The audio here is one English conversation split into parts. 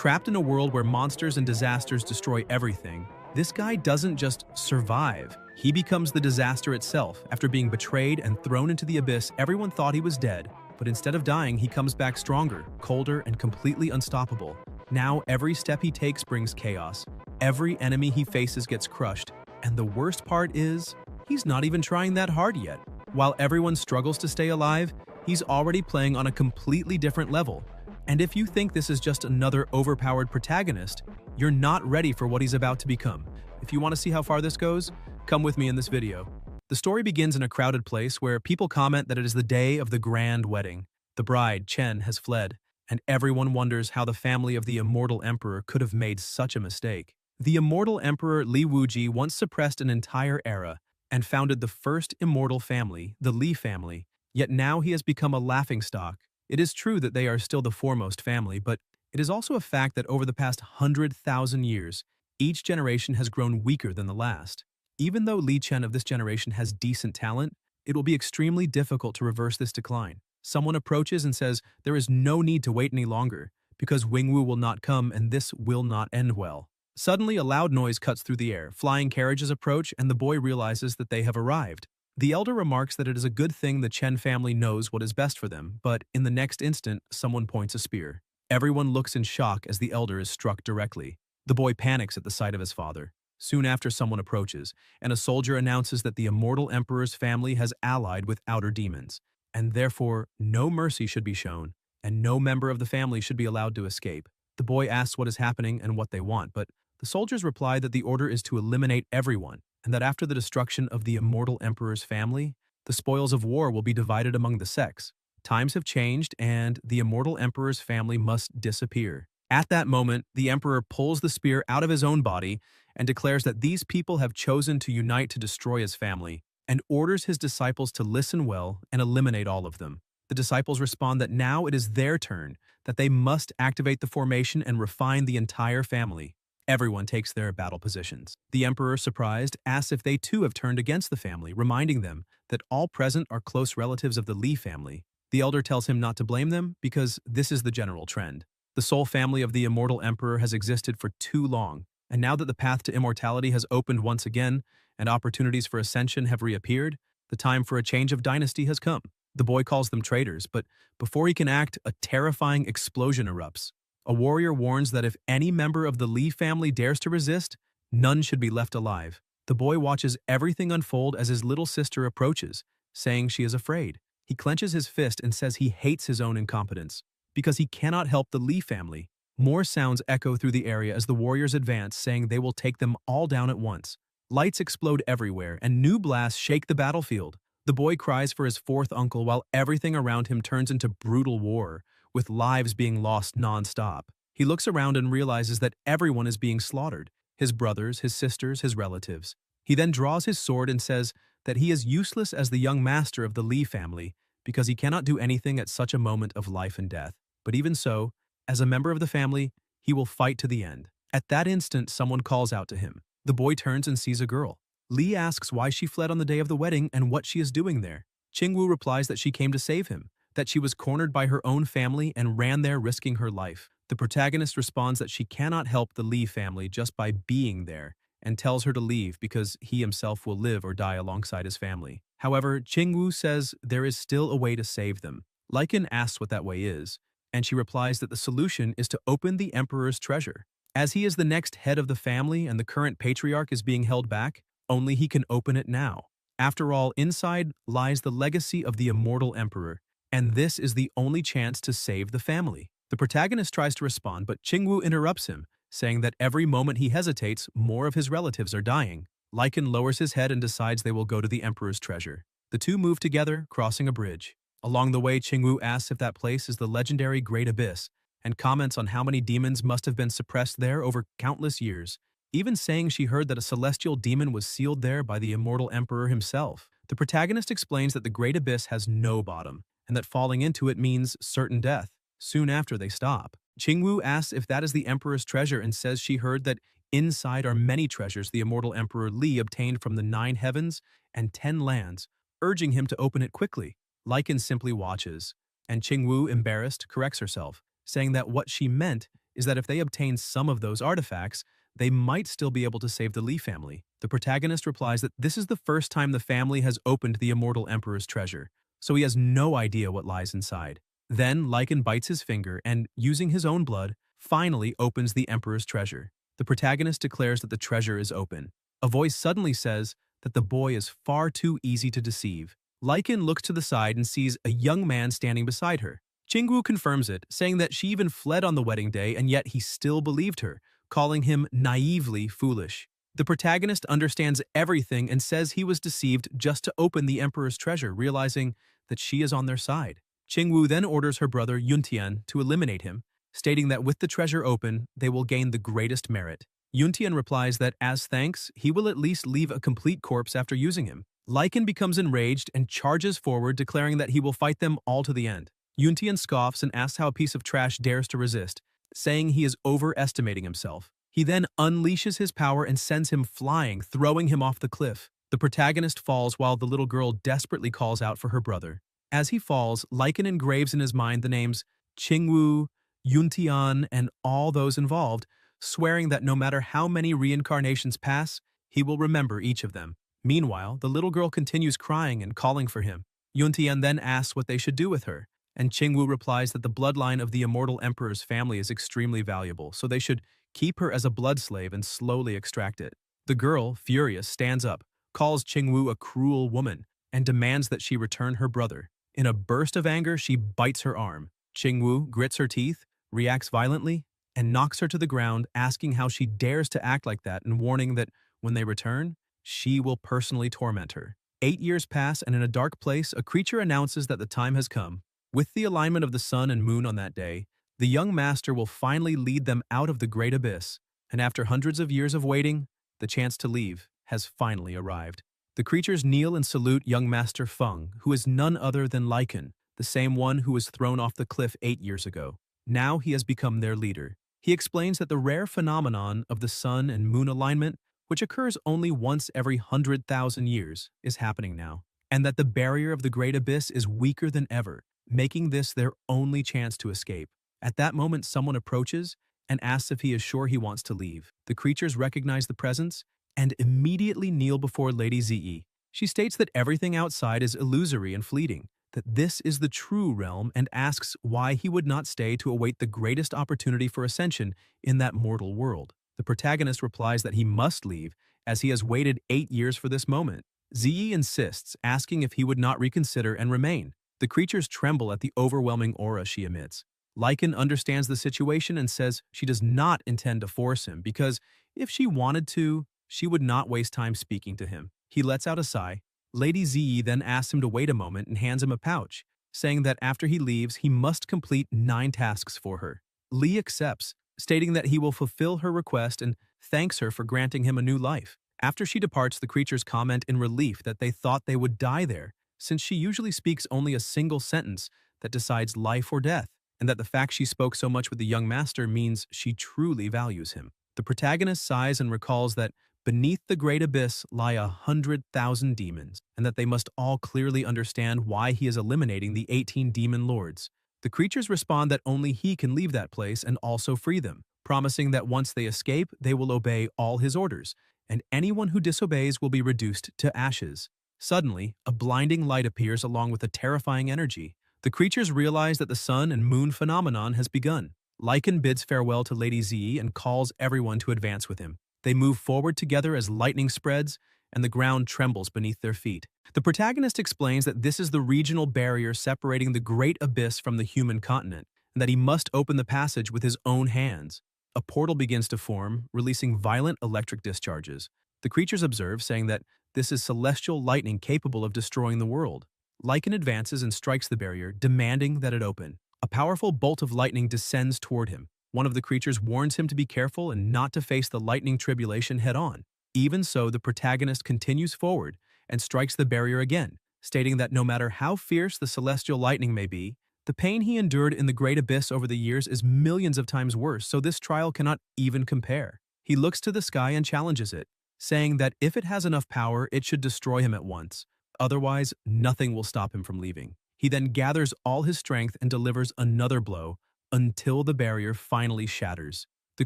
Trapped in a world where monsters and disasters destroy everything, this guy doesn't just survive. He becomes the disaster itself. After being betrayed and thrown into the abyss, everyone thought he was dead, but instead of dying, he comes back stronger, colder, and completely unstoppable. Now, every step he takes brings chaos. Every enemy he faces gets crushed. And the worst part is, he's not even trying that hard yet. While everyone struggles to stay alive, he's already playing on a completely different level. And if you think this is just another overpowered protagonist, you're not ready for what he's about to become. If you want to see how far this goes, come with me in this video. The story begins in a crowded place where people comment that it is the day of the grand wedding. The bride, Chen, has fled, and everyone wonders how the family of the immortal emperor could have made such a mistake. The immortal emperor Li Wuji once suppressed an entire era and founded the first immortal family, the Li family, yet now he has become a laughingstock. It is true that they are still the foremost family, but it is also a fact that over the past 100,000 years, each generation has grown weaker than the last. Even though Li Chen of this generation has decent talent, it will be extremely difficult to reverse this decline. Someone approaches and says there is no need to wait any longer, because Wingwu will not come and this will not end well. Suddenly, a loud noise cuts through the air. Flying carriages approach, and the boy realizes that they have arrived. The elder remarks that it is a good thing the Chen family knows what is best for them, but in the next instant, someone points a spear. Everyone looks in shock as the elder is struck directly. The boy panics at the sight of his father. Soon after, someone approaches, and a soldier announces that the immortal emperor's family has allied with outer demons, and therefore no mercy should be shown, and no member of the family should be allowed to escape. The boy asks what is happening and what they want, but the soldiers reply that the order is to eliminate everyone, and that after the destruction of the immortal emperor's family, the spoils of war will be divided among the sects. Times have changed, and the immortal emperor's family must disappear. At that moment, the emperor pulls the spear out of his own body and declares that these people have chosen to unite to destroy his family, and orders his disciples to listen well and eliminate all of them. The disciples respond that now it is their turn, that they must activate the formation and refine the entire family. Everyone takes their battle positions. The emperor, surprised, asks if they too have turned against the family, reminding them that all present are close relatives of the Li family. The elder tells him not to blame them because this is the general trend. The sole family of the immortal emperor has existed for too long, and now that the path to immortality has opened once again and opportunities for ascension have reappeared, the time for a change of dynasty has come. The boy calls them traitors, but before he can act, a terrifying explosion erupts. A warrior warns that if any member of the Li family dares to resist, none should be left alive. The boy watches everything unfold as his little sister approaches, saying she is afraid. He clenches his fist and says he hates his own incompetence, because he cannot help the Li family. More sounds echo through the area as the warriors advance, saying they will take them all down at once. Lights explode everywhere, and new blasts shake the battlefield. The boy cries for his fourth uncle while everything around him turns into brutal war, with lives being lost non-stop. He looks around and realizes that everyone is being slaughtered, his brothers, his sisters, his relatives. He then draws his sword and says that he is useless as the young master of the Li family because he cannot do anything at such a moment of life and death. But even so, as a member of the family, he will fight to the end. At that instant, someone calls out to him. The boy turns and sees a girl. Li asks why she fled on the day of the wedding and what she is doing there. Qingwu replies that she came to save him, that she was cornered by her own family and ran there risking her life. The protagonist responds that she cannot help the Li family just by being there and tells her to leave because he himself will live or die alongside his family. However, Qingwu says there is still a way to save them. Lycan asks what that way is, and she replies that the solution is to open the emperor's treasure. As he is the next head of the family and the current patriarch is being held back, only he can open it now. After all, inside lies the legacy of the immortal emperor, and this is the only chance to save the family. The protagonist tries to respond, but Qingwu interrupts him, saying that every moment he hesitates, more of his relatives are dying. Lycan lowers his head and decides they will go to the emperor's treasure. The two move together, crossing a bridge. Along the way, Qingwu asks if that place is the legendary Great Abyss, and comments on how many demons must have been suppressed there over countless years, even saying she heard that a celestial demon was sealed there by the immortal emperor himself. The protagonist explains that the Great Abyss has no bottom, and that falling into it means certain death. Soon after, they stop. Qingwu asks if that is the emperor's treasure and says she heard that inside are many treasures the immortal emperor Li obtained from the 9 heavens and 10 lands, urging him to open it quickly. Lycan simply watches, and Qingwu, embarrassed, corrects herself, saying that what she meant is that if they obtain some of those artifacts, they might still be able to save the Li family. The protagonist replies that this is the first time the family has opened the immortal emperor's treasure, so he has no idea what lies inside. Then Lycan bites his finger and, using his own blood, finally opens the emperor's treasure. The protagonist declares that the treasure is open. A voice suddenly says that the boy is far too easy to deceive. Lycan looks to the side and sees a young man standing beside her. Qingwu confirms it, saying that she even fled on the wedding day and yet he still believed her, calling him naively foolish. The protagonist understands everything and says he was deceived just to open the emperor's treasure, realizing that she is on their side. Qingwu then orders her brother Yuntian to eliminate him, stating that with the treasure open, they will gain the greatest merit. Yuntian replies that as thanks, he will at least leave a complete corpse after using him. Lycan becomes enraged and charges forward, declaring that he will fight them all to the end. Yuntian scoffs and asks how a piece of trash dares to resist, saying he is overestimating himself. He then unleashes his power and sends him flying, throwing him off the cliff. The protagonist falls while the little girl desperately calls out for her brother. As he falls, Lycan engraves in his mind the names Qingwu, Yuntian, and all those involved, swearing that no matter how many reincarnations pass, he will remember each of them. Meanwhile, the little girl continues crying and calling for him. Yuntian then asks what they should do with her, and Qingwu replies that the bloodline of the immortal emperor's family is extremely valuable, so they should keep her as a blood slave and slowly extract it. The girl, furious, stands up, calls Qingwu a cruel woman, and demands that she return her brother. In a burst of anger, she bites her arm. Qingwu grits her teeth, reacts violently, and knocks her to the ground, asking how she dares to act like that and warning that when they return, she will personally torment her. 8 years pass, and in a dark place, a creature announces that the time has come. With the alignment of the sun and moon on that day, the young master will finally lead them out of the great abyss, and after hundreds of years of waiting, the chance to leave has finally arrived. The creatures kneel and salute young Master Feng, who is none other than Lycan, the same one who was thrown off the cliff 8 years ago. Now he has become their leader. He explains that the rare phenomenon of the sun and moon alignment, which occurs only once every 100,000 years, is happening now, and that the barrier of the great abyss is weaker than ever, making this their only chance to escape. At that moment, someone approaches and asks if he is sure he wants to leave. The creatures recognize the presence and immediately kneel before Lady Zi. She states that everything outside is illusory and fleeting, that this is the true realm, and asks why he would not stay to await the greatest opportunity for ascension in that mortal world. The protagonist replies that he must leave, as he has waited 8 years for this moment. Zi insists, asking if he would not reconsider and remain. The creatures tremble at the overwhelming aura she emits. Lycan understands the situation and says she does not intend to force him because if she wanted to, she would not waste time speaking to him. He lets out a sigh. Lady Zi then asks him to wait a moment and hands him a pouch, saying that after he leaves, he must complete 9 tasks for her. Li accepts, stating that he will fulfill her request and thanks her for granting him a new life. After she departs, the creatures comment in relief that they thought they would die there, since she usually speaks only a single sentence that decides life or death, and that the fact she spoke so much with the young master means she truly values him. The protagonist sighs and recalls that beneath the great abyss lie 100,000 demons, and that they must all clearly understand why he is eliminating the 18 demon lords. The creatures respond that only he can leave that place and also free them, promising that once they escape, they will obey all his orders, and anyone who disobeys will be reduced to ashes. Suddenly, a blinding light appears along with a terrifying energy. The creatures realize that the sun and moon phenomenon has begun. Lycan bids farewell to Lady Zi and calls everyone to advance with him. They move forward together as lightning spreads, and the ground trembles beneath their feet. The protagonist explains that this is the regional barrier separating the great abyss from the human continent, and that he must open the passage with his own hands. A portal begins to form, releasing violent electric discharges. The creatures observe, saying that this is celestial lightning capable of destroying the world. Lycan advances and strikes the barrier, demanding that it open. A powerful bolt of lightning descends toward him. One of the creatures warns him to be careful and not to face the lightning tribulation head-on. Even so, the protagonist continues forward and strikes the barrier again, stating that no matter how fierce the celestial lightning may be, the pain he endured in the great abyss over the years is millions of times worse, so this trial cannot even compare. He looks to the sky and challenges it, saying that if it has enough power, it should destroy him at once. Otherwise, nothing will stop him from leaving. He then gathers all his strength and delivers another blow, until the barrier finally shatters. The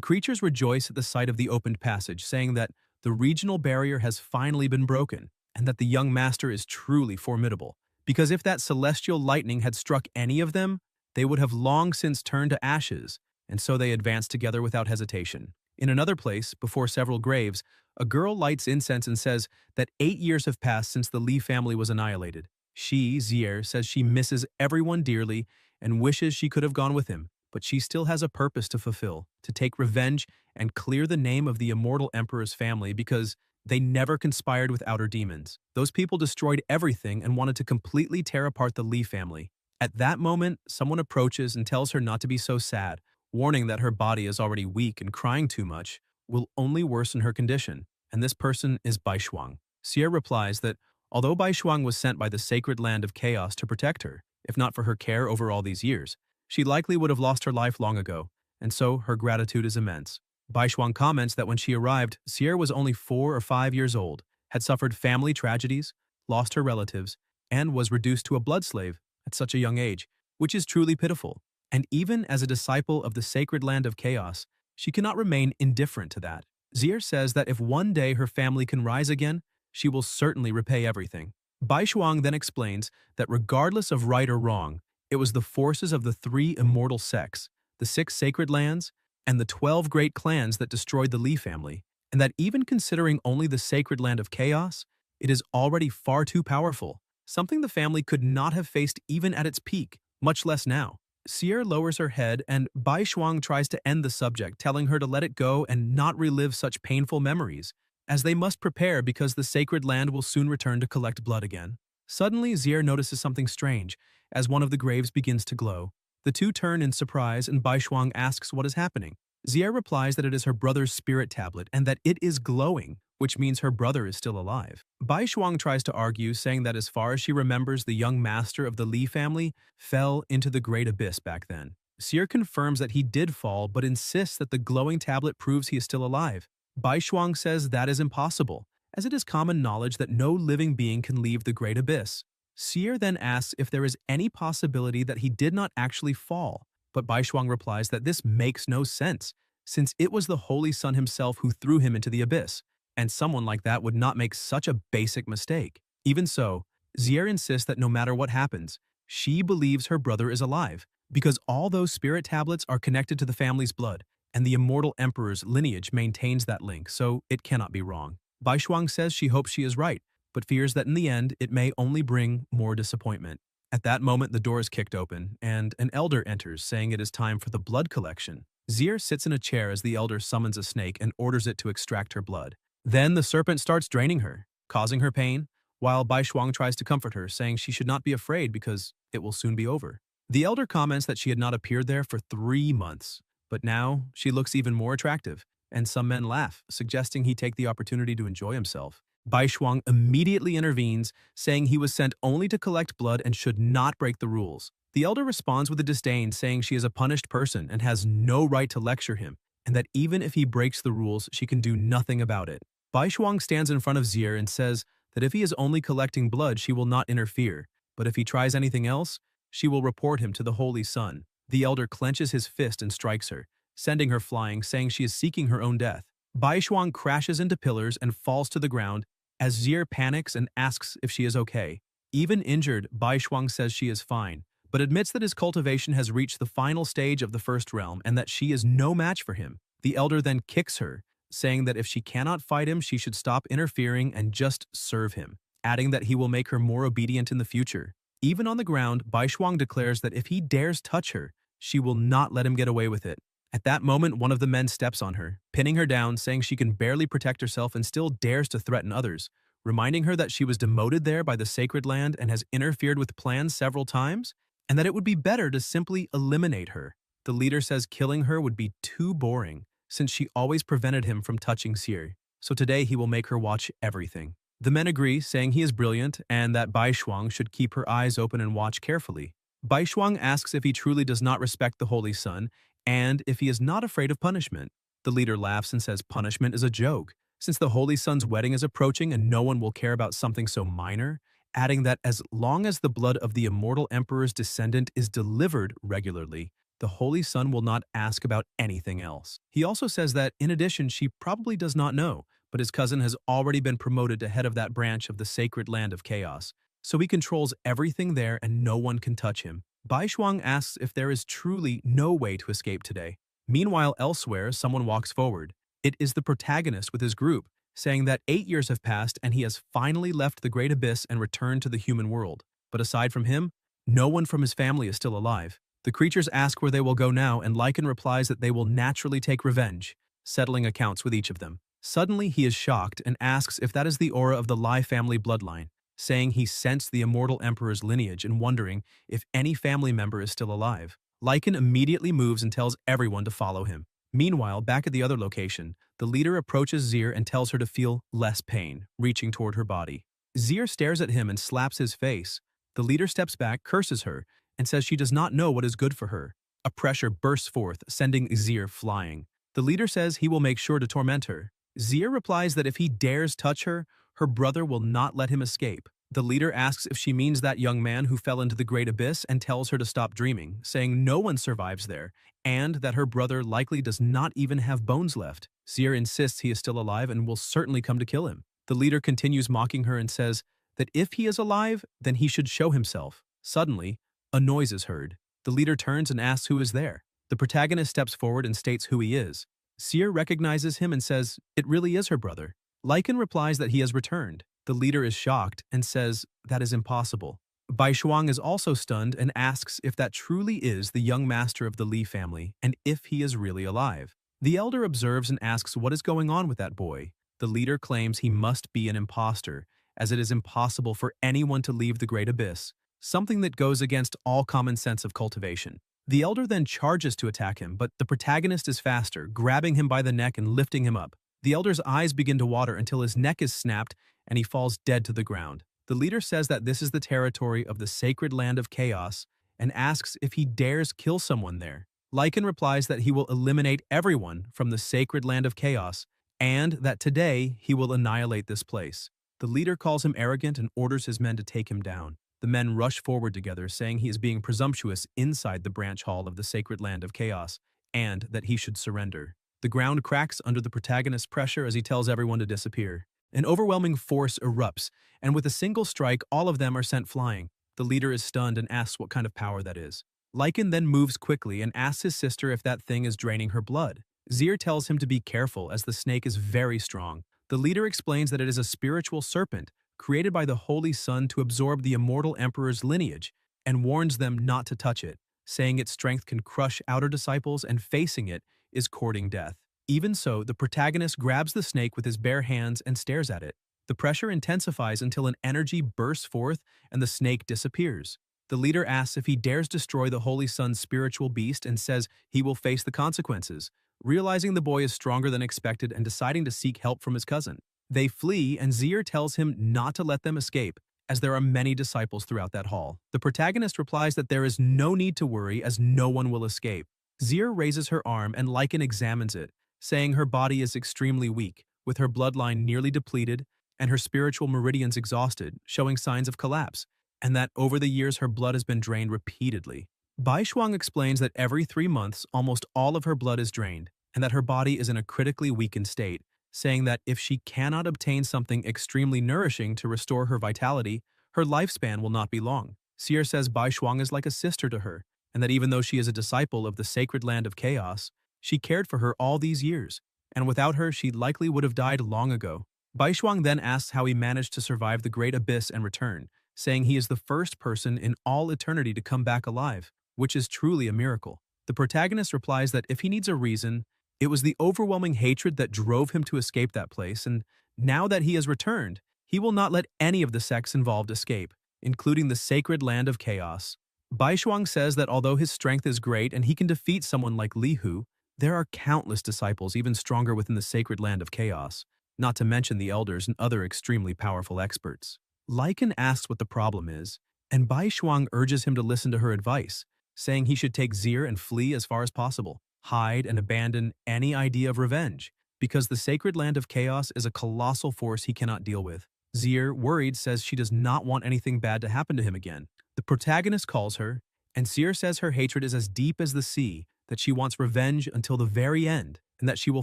creatures rejoice at the sight of the opened passage, saying that the regional barrier has finally been broken, and that the young master is truly formidable. Because if that celestial lightning had struck any of them, they would have long since turned to ashes, and so they advance together without hesitation. In another place, before several graves, a girl lights incense and says that 8 years have passed since the Lee family was annihilated. She, Zier, says she misses everyone dearly and wishes she could have gone with him, but she still has a purpose to fulfill, to take revenge and clear the name of the immortal emperor's family because they never conspired with outer demons. Those people destroyed everything and wanted to completely tear apart the Lee family. At that moment, someone approaches and tells her not to be so sad, warning that her body is already weak and crying too much will only worsen her condition, and this person is Bai Shuang. Xie replies that although Bai Shuang was sent by the sacred land of chaos to protect her, if not for her care over all these years, she likely would have lost her life long ago, and so her gratitude is immense. Bai Shuang comments that when she arrived, Xie was only 4 or 5 years old, had suffered family tragedies, lost her relatives, and was reduced to a blood slave at such a young age, which is truly pitiful. And even as a disciple of the sacred land of chaos, she cannot remain indifferent to that. Zier says that if one day her family can rise again, she will certainly repay everything. Bai Shuang then explains that regardless of right or wrong, it was the forces of the 3 immortal sects, the 6 sacred lands, and the 12 great clans that destroyed the Li family, and that even considering only the sacred land of chaos, it is already far too powerful, something the family could not have faced even at its peak, much less now. Xie lowers her head and Bai Shuang tries to end the subject, telling her to let it go and not relive such painful memories, as they must prepare because the sacred land will soon return to collect blood again. Suddenly, Zier notices something strange, as one of the graves begins to glow. The two turn in surprise and Bai Shuang asks what is happening. Zier replies that it is her brother's spirit tablet and that it is glowing, which means her brother is still alive. Bai Shuang tries to argue, saying that as far as she remembers, the young master of the Li family fell into the great abyss back then. Zier confirms that he did fall, but insists that the glowing tablet proves he is still alive. Bai Shuang says that is impossible, as it is common knowledge that no living being can leave the great abyss. Zier then asks if there is any possibility that he did not actually fall, but Bai Shuang replies that this makes no sense, since it was the Holy Sun himself who threw him into the abyss, and someone like that would not make such a basic mistake. Even so, Zier insists that no matter what happens, she believes her brother is alive, because all those spirit tablets are connected to the family's blood, and the immortal emperor's lineage maintains that link, so it cannot be wrong. Bai Shuang says she hopes she is right, but fears that in the end it may only bring more disappointment. At that moment, the door is kicked open, and an elder enters, saying it is time for the blood collection. Zier sits in a chair as the elder summons a snake and orders it to extract her blood. Then the serpent starts draining her, causing her pain, while Bai Shuang tries to comfort her, saying she should not be afraid because it will soon be over. The elder comments that she had not appeared there for 3 months, but now she looks even more attractive, and some men laugh, suggesting he take the opportunity to enjoy himself. Bai Shuang immediately intervenes, saying he was sent only to collect blood and should not break the rules. The elder responds with a disdain, saying she is a punished person and has no right to lecture him, and that even if he breaks the rules, she can do nothing about it. Bai Shuang stands in front of Zier and says that if he is only collecting blood, she will not interfere, but if he tries anything else, she will report him to the Holy Sun. The elder clenches his fist and strikes her, sending her flying, saying she is seeking her own death. Bai Shuang crashes into pillars and falls to the ground as Zier panics and asks if she is okay. Even injured, Bai Shuang says she is fine, but admits that his cultivation has reached the final stage of the first realm and that she is no match for him. The elder then kicks her, saying that if she cannot fight him, she should stop interfering and just serve him, adding that he will make her more obedient in the future. Even on the ground, Bai Shuang declares that if he dares touch her, she will not let him get away with it. At that moment, one of the men steps on her, pinning her down, saying she can barely protect herself and still dares to threaten others, reminding her that she was demoted there by the sacred land and has interfered with plans several times, and that it would be better to simply eliminate her. The leader says killing her would be too boring, since she always prevented him from touching Xie, so today he will make her watch everything. The men agree, saying he is brilliant and that Bai Shuang should keep her eyes open and watch carefully. Bai Shuang asks if he truly does not respect the Holy Sun and if he is not afraid of punishment. The leader laughs and says punishment is a joke, since the Holy Sun's wedding is approaching and no one will care about something so minor, adding that as long as the blood of the immortal emperor's descendant is delivered regularly, the Holy Sun will not ask about anything else. He also says that, in addition, she probably does not know, but his cousin has already been promoted to head of that branch of the sacred land of chaos. So he controls everything there and no one can touch him. Bai Shuang asks if there is truly no way to escape today. Meanwhile, elsewhere, someone walks forward. It is the protagonist with his group, saying that 8 years have passed and he has finally left the Great Abyss and returned to the human world. But aside from him, no one from his family is still alive. The creatures ask where they will go now, and Lycan replies that they will naturally take revenge, settling accounts with each of them. Suddenly, he is shocked and asks if that is the aura of the Lai family bloodline, saying he sensed the immortal emperor's lineage and wondering if any family member is still alive. Lycan immediately moves and tells everyone to follow him. Meanwhile, back at the other location, the leader approaches Zir and tells her to feel less pain, reaching toward her body. Zir stares at him and slaps his face. The leader steps back, curses her, and says she does not know what is good for her. A pressure bursts forth, sending Zir flying. The leader says he will make sure to torment her. Zir replies that if he dares touch her, her brother will not let him escape. The leader asks if she means that young man who fell into the Great Abyss and tells her to stop dreaming, saying no one survives there, and that her brother likely does not even have bones left. Zir insists he is still alive and will certainly come to kill him. The leader continues mocking her and says that if he is alive, then he should show himself. Suddenly, a noise is heard. The leader turns and asks who is there. The protagonist steps forward and states who he is. Zir recognizes him and says it really is her brother. Lycan replies that he has returned. The leader is shocked and says that is impossible. Bai Shuang is also stunned and asks if that truly is the young master of the Li family and if he is really alive. The elder observes and asks what is going on with that boy. The leader claims he must be an imposter, as it is impossible for anyone to leave the Great Abyss, something that goes against all common sense of cultivation. The elder then charges to attack him, but the protagonist is faster, grabbing him by the neck and lifting him up. The elder's eyes begin to water until his neck is snapped and he falls dead to the ground. The leader says that this is the territory of the sacred land of chaos and asks if he dares kill someone there. Lycan replies that he will eliminate everyone from the sacred land of chaos and that today he will annihilate this place. The leader calls him arrogant and orders his men to take him down. The men rush forward together, saying he is being presumptuous inside the branch hall of the sacred land of chaos and that he should surrender. The ground cracks under the protagonist's pressure as he tells everyone to disappear. An overwhelming force erupts, and with a single strike, all of them are sent flying. The leader is stunned and asks what kind of power that is. Lycan then moves quickly and asks his sister if that thing is draining her blood. Zir tells him to be careful as the snake is very strong. The leader explains that it is a spiritual serpent created by the Holy Sun to absorb the immortal emperor's lineage and warns them not to touch it, saying its strength can crush outer disciples and facing it is courting death. Even so, the protagonist grabs the snake with his bare hands and stares at it. The pressure intensifies until an energy bursts forth and the snake disappears. The leader asks if he dares destroy the Holy Sun's spiritual beast and says he will face the consequences, realizing the boy is stronger than expected and deciding to seek help from his cousin. They flee and Zir tells him not to let them escape, as there are many disciples throughout that hall. The protagonist replies that there is no need to worry as no one will escape. Zir raises her arm and Lycan examines it, saying her body is extremely weak, with her bloodline nearly depleted and her spiritual meridians exhausted, showing signs of collapse, and that over the years her blood has been drained repeatedly. Bai Shuang explains that every 3 months almost all of her blood is drained, and that her body is in a critically weakened state, saying that if she cannot obtain something extremely nourishing to restore her vitality, her lifespan will not be long. Zir says Bai Shuang is like a sister to her, and that even though she is a disciple of the sacred land of chaos, she cared for her all these years, and without her she likely would have died long ago. Bai Shuang then asks how he managed to survive the Great Abyss and return, saying he is the first person in all eternity to come back alive, which is truly a miracle. The protagonist replies that if he needs a reason, it was the overwhelming hatred that drove him to escape that place, and now that he has returned, he will not let any of the sects involved escape, including the sacred land of chaos. Bai Shuang says that although his strength is great and he can defeat someone like Li Hu, there are countless disciples even stronger within the sacred land of chaos, not to mention the elders and other extremely powerful experts. Lycan asks what the problem is, and Bai Shuang urges him to listen to her advice, saying he should take Zir and flee as far as possible, hide and abandon any idea of revenge, because the sacred land of chaos is a colossal force he cannot deal with. Zir, worried, says she does not want anything bad to happen to him again. The protagonist calls her And Seer says her hatred is as deep as the sea, that she wants revenge until the very end, and that she will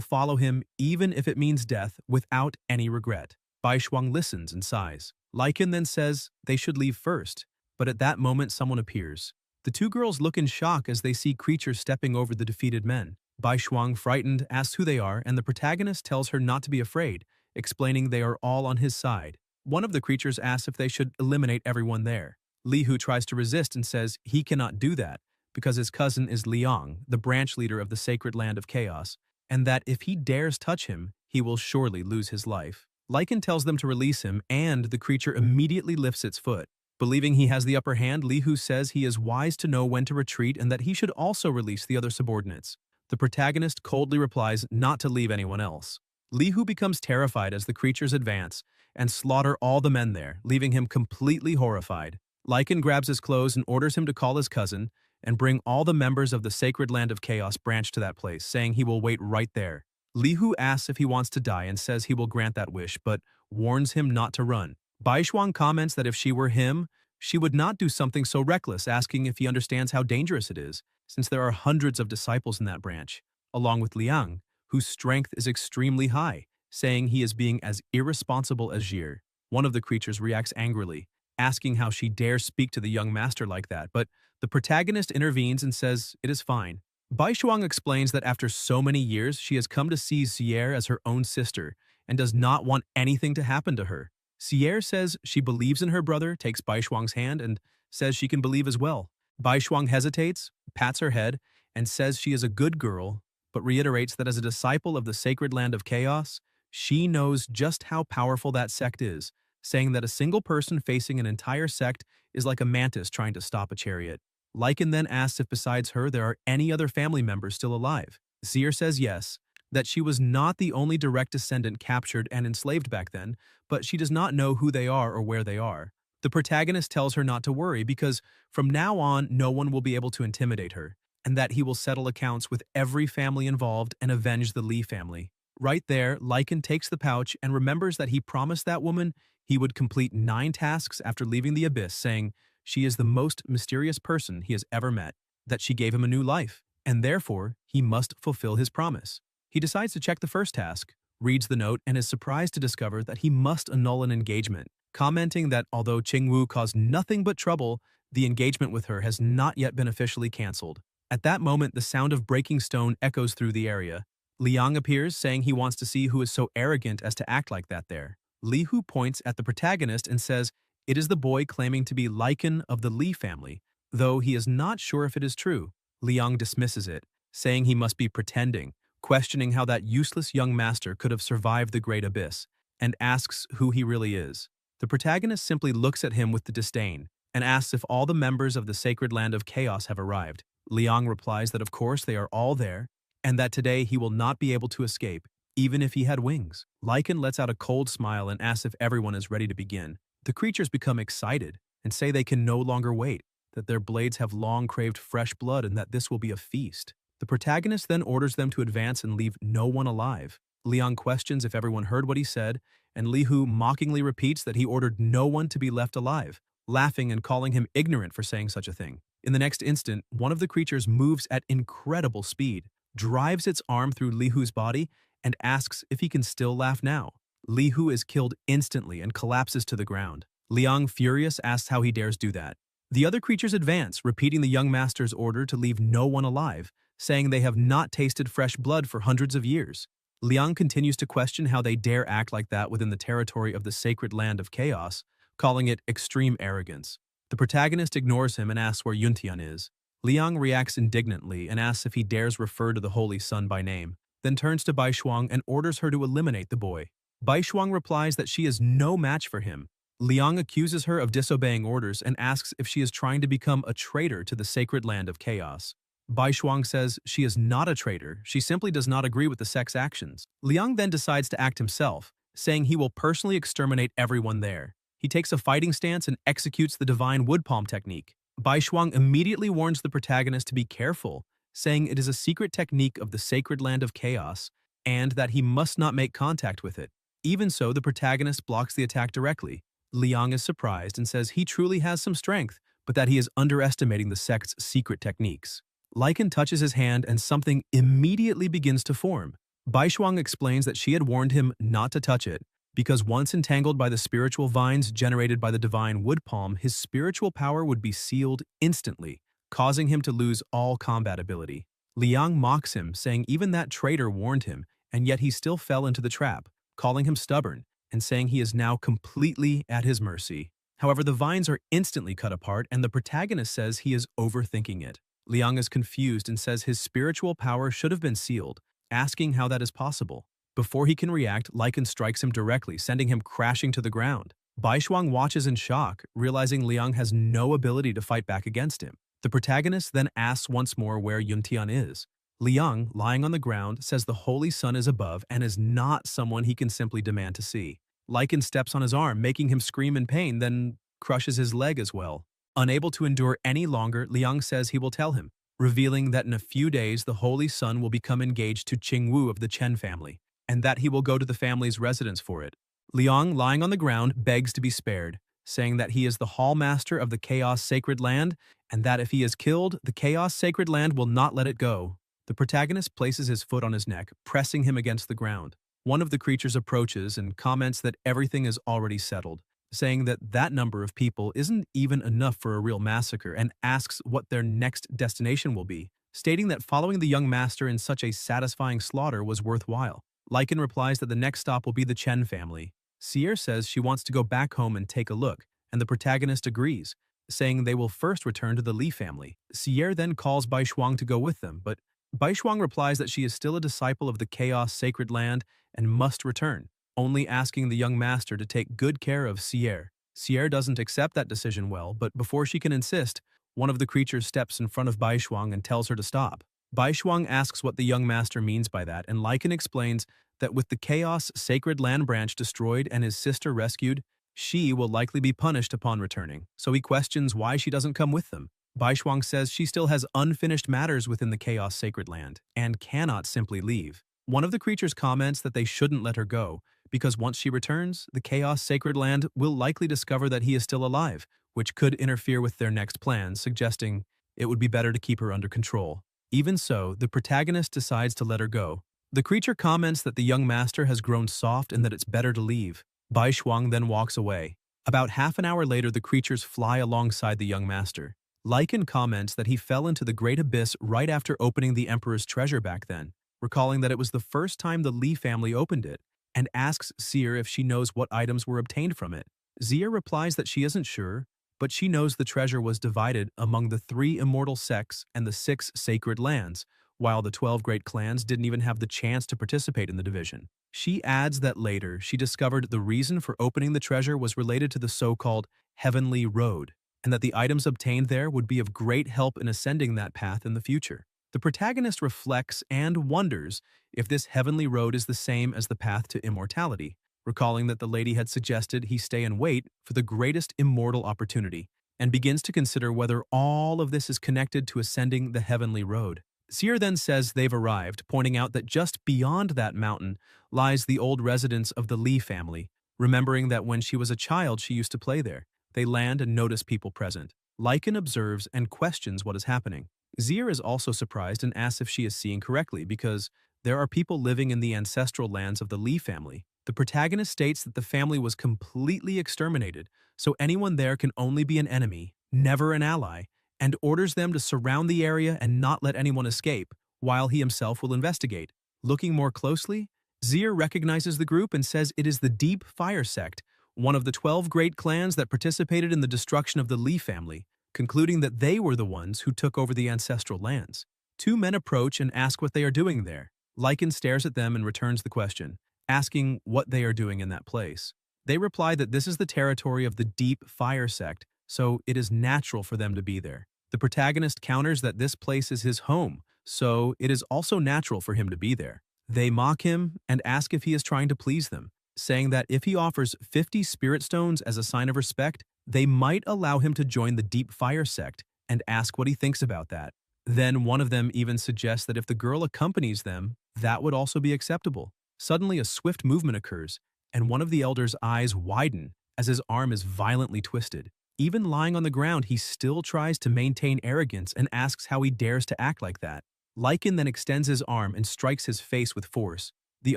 follow him even if it means death without any regret. Bai Shuang listens and sighs. Lycan then says they should leave first, but at that moment someone appears. The two girls look in shock as they see creatures stepping over the defeated men. Bai Shuang, frightened, asks who they are, and the protagonist tells her not to be afraid, explaining they are all on his side. One of the creatures asks if they should eliminate everyone there. Li Hu tries to resist and says he cannot do that because his cousin is Liang, the branch leader of the sacred land of chaos, and that if he dares touch him, he will surely lose his life. Lycan tells them to release him, and the creature immediately lifts its foot. Believing he has the upper hand, Li Hu says he is wise to know when to retreat and that he should also release the other subordinates. The protagonist coldly replies not to leave anyone else. Li Hu becomes terrified as the creatures advance and slaughter all the men there, leaving him completely horrified. Lycan grabs his clothes and orders him to call his cousin and bring all the members of the Sacred Land of Chaos branch to that place, saying he will wait right there. Li Hu asks if he wants to die and says he will grant that wish, but warns him not to run. Bai Shuang comments that if she were him, she would not do something so reckless, asking if he understands how dangerous it is, since there are hundreds of disciples in that branch, along with Liang, whose strength is extremely high, saying he is being as irresponsible as Jir. One of the creatures reacts angrily, asking how she dares speak to the young master like that, but the protagonist intervenes and says it is fine. Bai Shuang explains that after so many years, she has come to see Sierre as her own sister and does not want anything to happen to her. Sierre says she believes in her brother, takes Bai Shuang's hand, and says she can believe as well. Bai Shuang hesitates, pats her head, and says she is a good girl, but reiterates that as a disciple of the sacred land of chaos, she knows just how powerful that sect is, saying that a single person facing an entire sect is like a mantis trying to stop a chariot. Lycan then asks if besides her there are any other family members still alive. Seer says yes, that she was not the only direct descendant captured and enslaved back then, but she does not know who they are or where they are. The protagonist tells her not to worry because from now on no one will be able to intimidate her, and that he will settle accounts with every family involved and avenge the Li family. Right there, Lycan takes the pouch and remembers that he promised that woman he would complete 9 tasks after leaving the abyss, saying she is the most mysterious person he has ever met, that she gave him a new life, and therefore he must fulfill his promise. He decides to check the first task, reads the note, and is surprised to discover that he must annul an engagement, commenting that although Qingwu caused nothing but trouble, the engagement with her has not yet been officially cancelled. At that moment, the sound of breaking stone echoes through the area. Liang appears, saying he wants to see who is so arrogant as to act like that there. Li Hu points at the protagonist and says it is the boy claiming to be Lycan of the Li family, though he is not sure if it is true. Liang dismisses it, saying he must be pretending, questioning how that useless young master could have survived the Great Abyss, and asks who he really is. The protagonist simply looks at him with disdain and asks if all the members of the Sacred Land of Chaos have arrived. Liang replies that of course they are all there, and that today he will not be able to escape, even if he had wings. Lycan lets out a cold smile and asks if everyone is ready to begin. The creatures become excited and say they can no longer wait, that their blades have long craved fresh blood and that this will be a feast. The protagonist then orders them to advance and leave no one alive. Liang questions if everyone heard what he said, and Li Hu mockingly repeats that he ordered no one to be left alive, laughing and calling him ignorant for saying such a thing. In the next instant, one of the creatures moves at incredible speed, drives its arm through Li Hu's body, and asks if he can still laugh now. Li Hu is killed instantly and collapses to the ground. Liang, furious, asks how he dares do that. The other creatures advance, repeating the young master's order to leave no one alive, saying they have not tasted fresh blood for hundreds of years. Liang continues to question how they dare act like that within the territory of the sacred land of chaos, calling it extreme arrogance. The protagonist ignores him and asks where Yuntian is. Liang reacts indignantly and asks if he dares refer to the Holy Sun by name, then turns to Bai Shuang and orders her to eliminate the boy. Bai Shuang replies that she is no match for him. Liang accuses her of disobeying orders and asks if she is trying to become a traitor to the sacred land of chaos. Bai Shuang says she is not a traitor, she simply does not agree with the sect's actions. Liang then decides to act himself, saying he will personally exterminate everyone there. He takes a fighting stance and executes the divine wood palm technique. Bai Shuang immediately warns the protagonist to be careful, saying it is a secret technique of the sacred land of chaos, and that he must not make contact with it. Even so, the protagonist blocks the attack directly. Liang is surprised and says he truly has some strength, but that he is underestimating the sect's secret techniques. Lycan touches his hand and something immediately begins to form. Baishuang explains that she had warned him not to touch it, because once entangled by the spiritual vines generated by the divine wood palm, his spiritual power would be sealed instantly, causing him to lose all combat ability. Liang mocks him, saying even that traitor warned him, and yet he still fell into the trap, calling him stubborn, and saying he is now completely at his mercy. However, the vines are instantly cut apart, and the protagonist says he is overthinking it. Liang is confused and says his spiritual power should have been sealed, asking how that is possible. Before he can react, Lycan strikes him directly, sending him crashing to the ground. Baishuang watches in shock, realizing Liang has no ability to fight back against him. The protagonist then asks once more where Yuntian is. Liang, lying on the ground, says the Holy Sun is above and is not someone he can simply demand to see. Lycan steps on his arm, making him scream in pain, then crushes his leg as well. Unable to endure any longer, Liang says he will tell him, revealing that in a few days the Holy Sun will become engaged to Qingwu of the Chen family, and that he will go to the family's residence for it. Liang, lying on the ground, begs to be spared, saying that he is the hallmaster of the Chaos Sacred Land, and that if he is killed, the Chaos Sacred Land will not let it go. The protagonist places his foot on his neck, pressing him against the ground. One of the creatures approaches and comments that everything is already settled, saying that that number of people isn't even enough for a real massacre, and asks what their next destination will be, stating that following the young master in such a satisfying slaughter was worthwhile. Lycan replies that the next stop will be the Chen family. Sierre says she wants to go back home and take a look, and the protagonist agrees, saying they will first return to the Li family. Sierre then calls Baishuang to go with them, but Baishuang replies that she is still a disciple of the Chaos Sacred Land and must return, only asking the young master to take good care of Sierre. Sierre doesn't accept that decision well, but before she can insist, one of the creatures steps in front of Baishuang and tells her to stop. Baishuang asks what the young master means by that, and Lycan explains that with the Chaos Sacred Land branch destroyed and his sister rescued, she will likely be punished upon returning, so he questions why she doesn't come with them. Baishuang says she still has unfinished matters within the Chaos Sacred Land and cannot simply leave. One of the creatures comments that they shouldn't let her go, because once she returns, the Chaos Sacred Land will likely discover that he is still alive, which could interfere with their next plans, suggesting it would be better to keep her under control. Even so, the protagonist decides to let her go. The creature comments that the young master has grown soft and that it's better to leave. Baishuang then walks away. About half an hour later, the creatures fly alongside the young master. Lycan comments that he fell into the Great Abyss right after opening the Emperor's treasure back then, recalling that it was the first time the Li family opened it, and asks Seer if she knows what items were obtained from it. Zia replies that she isn't sure, but she knows the treasure was divided among the 3 immortal sects and the 6 sacred lands, while the 12 great clans didn't even have the chance to participate in the division. She adds that later she discovered the reason for opening the treasure was related to the so-called Heavenly Road, and that the items obtained there would be of great help in ascending that path in the future. The protagonist reflects and wonders if this heavenly road is the same as the path to immortality, recalling that the lady had suggested he stay and wait for the greatest immortal opportunity, and begins to consider whether all of this is connected to ascending the heavenly road. Seer then says they've arrived, pointing out that just beyond that mountain lies the old residence of the Li family, remembering that when she was a child she used to play there. They land and notice people present. Lycan observes and questions what is happening. Zier is also surprised and asks if she is seeing correctly because there are people living in the ancestral lands of the Li family. The protagonist states that the family was completely exterminated, so anyone there can only be an enemy, never an ally, and orders them to surround the area and not let anyone escape, while he himself will investigate. Looking more closely, Zier recognizes the group and says it is the Deep Fire Sect, one of the 12 great clans that participated in the destruction of the Li family, concluding that they were the ones who took over the ancestral lands. 2 men approach and ask what they are doing there. Lycan stares at them and returns the question, asking what they are doing in that place. They reply that this is the territory of the Deep Fire Sect, so it is natural for them to be there. The protagonist counters that this place is his home, so it is also natural for him to be there. They mock him and ask if he is trying to please them, saying that if he offers 50 spirit stones as a sign of respect, they might allow him to join the Deep Fire Sect, and ask what he thinks about that. Then one of them even suggests that if the girl accompanies them, that would also be acceptable. Suddenly a swift movement occurs, and one of the elders' eyes widen as his arm is violently twisted. Even lying on the ground, he still tries to maintain arrogance and asks how he dares to act like that. Lycan then extends his arm and strikes his face with force. The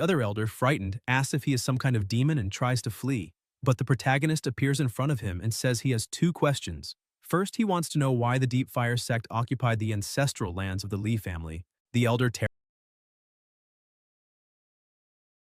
other elder, frightened, asks if he is some kind of demon and tries to flee. But the protagonist appears in front of him and says he has two questions. First, he wants to know why the Deep Fire sect occupied the ancestral lands of the Lee family. The elder